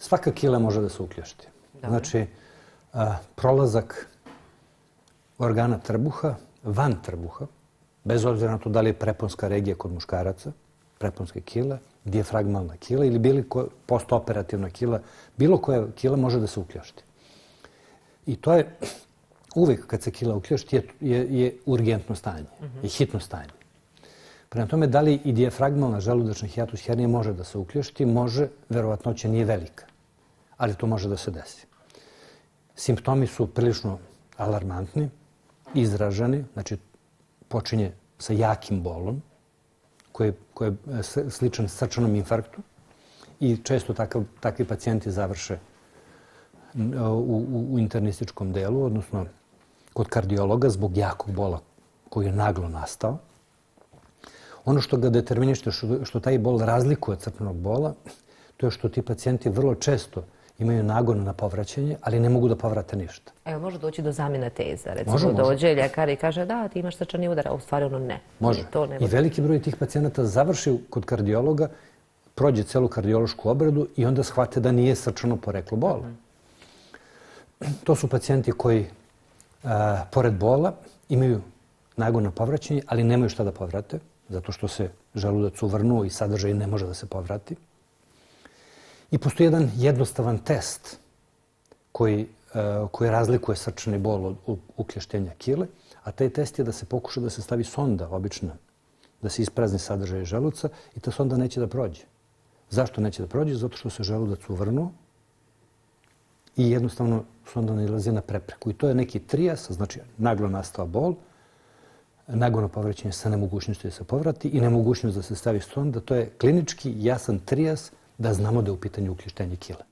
Svaka kila može da se ukljašti. Znači, prolazak organa trbuha van trbuha, bez obzira na to da li je preponska regija kod muškaraca, preponske kile, dijafragmalna kila ili bilo postoperativna kila, bilo koja kila može da se ukljašti. I to je uvijek kad se kila ukljašti je urgentno stanje, je hitno stanje. Prema tome, da li i dijafragmalna želudačna hijatus hernija može da se ukljašti, može, verovatnoća nije velika, ali to može da se desi. Simptomi su prilično alarmantni, izraženi, znači počinje sa jakim bolom, koji je sličan srčanom infarktu i često takvi pacijenti završe u internističkom delu, odnosno kod kardiologa zbog jakog bola koji je naglo nastao. Ono što ga determiniše, što taj bol razlikuje od crkvenog bola, to je što ti pacijenti vrlo često imaju nagon na povraćanje, ali ne mogu da povrate ništa. Evo, može doći do zamjene teza. Recimo, dođe ljekar i kaže da, ti imaš srčani udar, a u stvari ono ne. Može. I veliki broj tih pacijenata završi kod kardiologa, prođe celu kardiološku obradu i onda shvate da nije srčano poreklo bola. To su pacijenti koji, pored bola, imaju nagon na povraćanje, ali nemaju šta da povrate, zato što se želudac uvrnuo i sadržaj ne može da se povrati. I postoji jedan jednostavan test koji razlikuje srčani bol od ukljaštenja kile, a taj test je da se pokuša da se stavi sonda, obična, da se isprazni sadržaj želuca i ta sonda neće da prođe. Zašto neće da prođe? Zato što se želudac uvrnuo i jednostavno sonda nailazi na prepreku. I to je neki trijas, znači naglo nastao bol, nagon na povraćanje sa nemogućnosti da se povrati i nemogućnost da se stavi sonda. To je klinički jasan trijas da znamo da je u pitanju ukljaštenje kile.